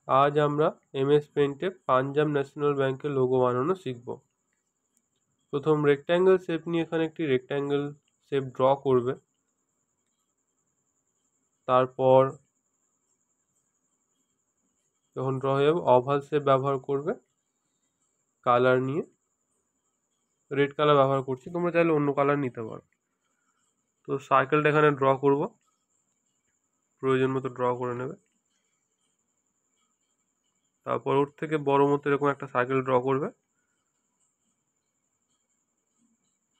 আজ আমরা MS পেইন্টে Punjab national ব্যাংকের লোগো বানানো শিখব। প্রথম রেক্ট্যাঙ্গেল শেপ নিয়ে এখানে একটি রেক্ট্যাঙ্গেল শেপ ড্র করবে। তারপর যখন ড্র হয়ে যাবে ওভাল শেপ ব্যবহার করবে। কালার নিয়ে রেড কালার ব্যবহার করছি, তোমরা চাইলে অন্য কালার নিতে পারো। তো সার্কেলটা এখানে ড্র করব, প্রয়োজন মতো ড্র করে নেবে। তারপর ওর থেকে বড় মতো এরকম একটা সার্কেল ড্র করবে,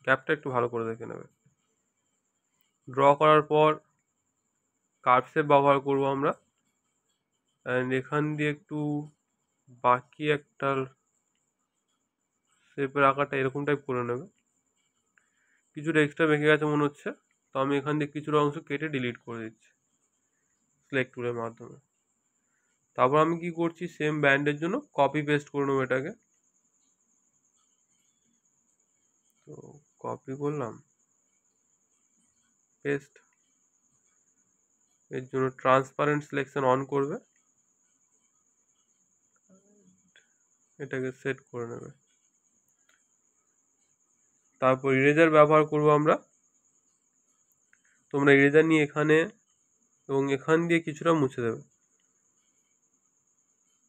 গ্যাপটা একটু ভালো করে দেখে নেবে। ড্র করার পর কার্ভ শেপ ব্যবহার করব আমরা, অ্যান্ড এখান দিয়ে একটু বাকি একটা শেপের আকারটা এরকম টাইপ করে নেবে। কিছুটা এক্সট্রা বেঁকে গেছে মনে হচ্ছে, তো আমি এখান দিয়ে কিছুটা অংশ কেটে ডিলিট করে দিচ্ছি সিলেক্ট টুলের মাধ্যমে। তারপর আমি কি করছি, সেম ব্যান্ডের জন্য কপি পেস্ট করে নেবো এটাকে। তো কপি করলাম, পেস্ট। এর জন্য ট্রান্সপারেন্ট সিলেকশন অন করবে, এটাকে সেট করে নেবে। তারপর ইরেজার ব্যবহার করব আমরা। তোমরা ইরেজার নিয়ে এখানে এবং এখান দিয়ে কিছুটা মুছে দেবে।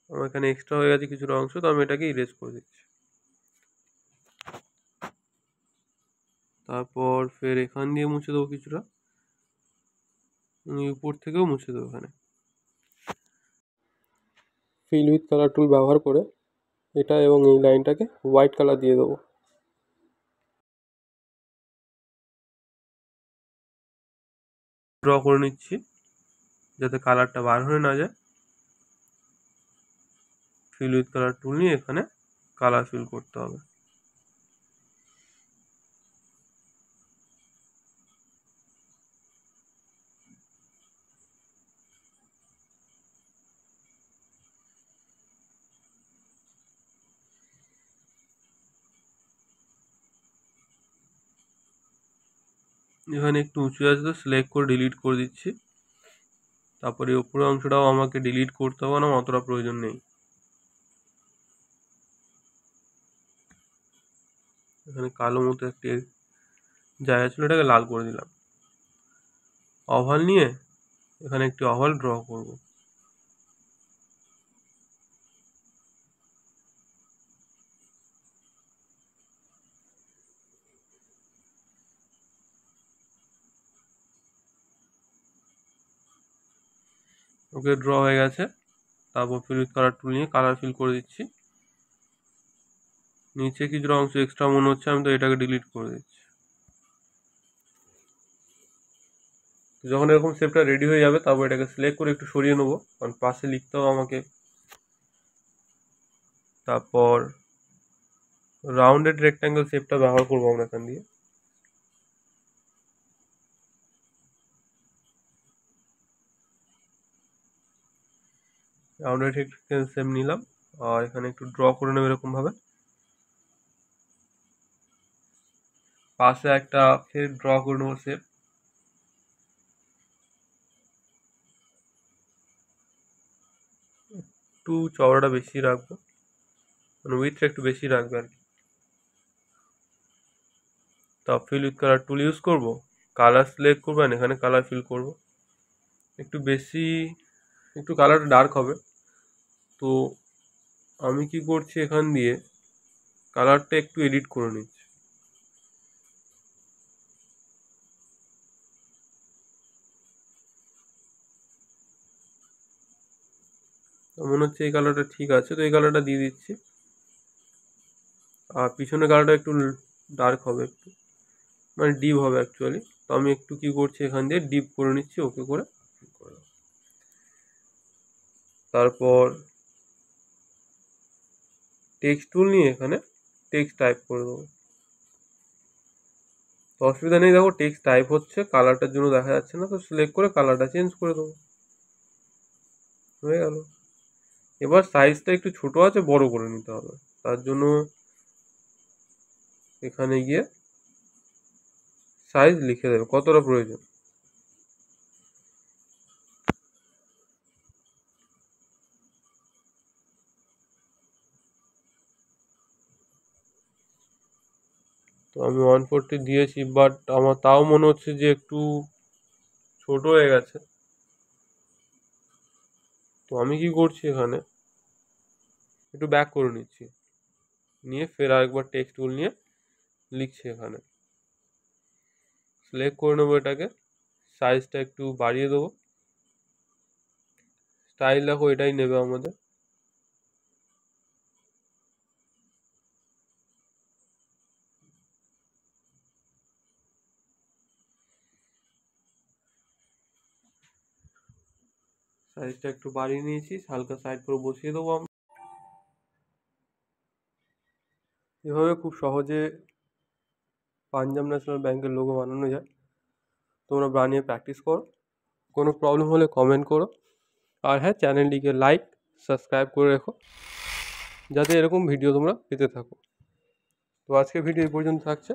আমার এখানে এক্সট্রা হয়ে গেছে কিছুটা অংশ, তো আমি এটাকে ইরেজ করে দিচ্ছি। তারপর ফের এখান দিয়ে মুছে দেবো কিছুটা, উপর থেকেও মুছে দেবো। এখানে ফিল উইথ কালার টুল ব্যবহার করে এটা এবং এই লাইনটাকে হোয়াইট কালার দিয়ে দেবো। ড্র করে নিচ্ছি যাতে কালারটা বার হয়ে না যায়। ফিল উইথ কালার টুল নিয়ে এখানে কালার ফিল করতে হবে। এখানে একটু উঁচু আছে, তো সিলেক্ট করে ডিলিট করে দিচ্ছি। তারপরে উপরের অংশটাও আমাকে ডিলিট করতে হবে না, অতটা প্রয়োজন নেই। এখানে কালো মতো একটি জায়গা ছিল, এটাকে লাল করে দিলাম। ওভাল নিয়ে এখানে একটি ওভাল ড্র করব। ওকে, ড্র হয়ে গেছে। তারপর ফিল উইথ কালার টুল নিয়ে কালার ফিল করে দিচ্ছি। নিচে কিছুটা অংশ এক্সট্রা মনে হচ্ছে, আমি তো এটাকে ডিলিট করে দিচ্ছি। যখন এরকম শেপটা রেডি হয়ে যাবে, তারপর এটাকে সিলেক্ট করে একটু সরিয়ে নেবো, কারণ পাশে লিখতে হবে আমাকে। তারপর রাউন্ডেড রেক্ট্যাঙ্গেল শেপটা ব্যবহার করবো আমরা এখান দিয়ে। রাউন্ডেড রেক্ট্যাঙ্গেল শেপ নিলাম, আর এখানে একটু ড্র করে নেবো এরকম ভাবে। পাশে একটা ফের ড্র করে নেবো শেপ। একটু চওড়াটা বেশি রাখবো, মানে উইথটা একটু বেশি রাখবে আর কি। তা fill with colour tool use করবো, কালার সিলেক্ট করবো, এখানে কালার ফিল করবো। একটু বেশি, একটু কালারটা ডার্ক হবে। তো আমি কি করছি, এখান দিয়ে কালারটা একটু এডিট করে নিচ্ছি। মনে হচ্ছে এই কালারটা ঠিক আছে, তো এই কালারটা দিয়ে দিচ্ছি। আর পিছনে কালারটা একটু ডার্ক হবে, একটু মানে ডিপ হবে অ্যাকচুয়ালি। তো আমি একটু কি করছি, এখান দিয়ে ডিপ করে নিচ্ছি, ওকে করে। তারপর টেক্সট টুল নিয়ে এখানে টেক্সট টাইপ করে দেবো। তো অসুবিধা নেই, দেখো টেক্সট টাইপ হচ্ছে, কালারটার জন্য দেখা যাচ্ছে না, তো সিলেক্ট করে কালারটা চেঞ্জ করে দেবো। হয়ে গেল। এবার সাইজটা একটু ছোট আছে, বড় করে নিতে হবে। তার জন্য এখানে গিয়ে সাইজ লিখে দেবে কতটা প্রয়োজন। তো আমি 140 দিয়েছি, বাট আমার তাও মনে হচ্ছে যে একটু ছোট হয়ে গেছে। তো আমি কি করছি, এখানে একটু ব্যাক করে নিচ্ছি, নিয়ে ফের আরেকবার টেক্সট টুল নিয়ে লিখছি। এখানে সিলেক্ট করে নেবো এটাকে, সাইজটা একটু বাড়িয়ে দেবো। স্টাইল দেখো এটাই নেবে আমাদের। সাইজটা একটু বাড়িয়ে নিয়েছি, হালকা সাইড করে বসিয়ে দেবো আমরা। এভাবে খুব সহজে পাঞ্জাব ন্যাশনাল ব্যাংকের লোগো বানানো যায়। তোমরা বানিয়ে প্র্যাকটিস করো, কোনো প্রবলেম হলে কমেন্ট করো। আর হ্যাঁ, চ্যানেলটিকে লাইক সাবস্ক্রাইব করে রেখো, যাতে এরকম ভিডিও তোমরা পেতে থাকো। তো আজকের ভিডিও এই পর্যন্ত থাকছে।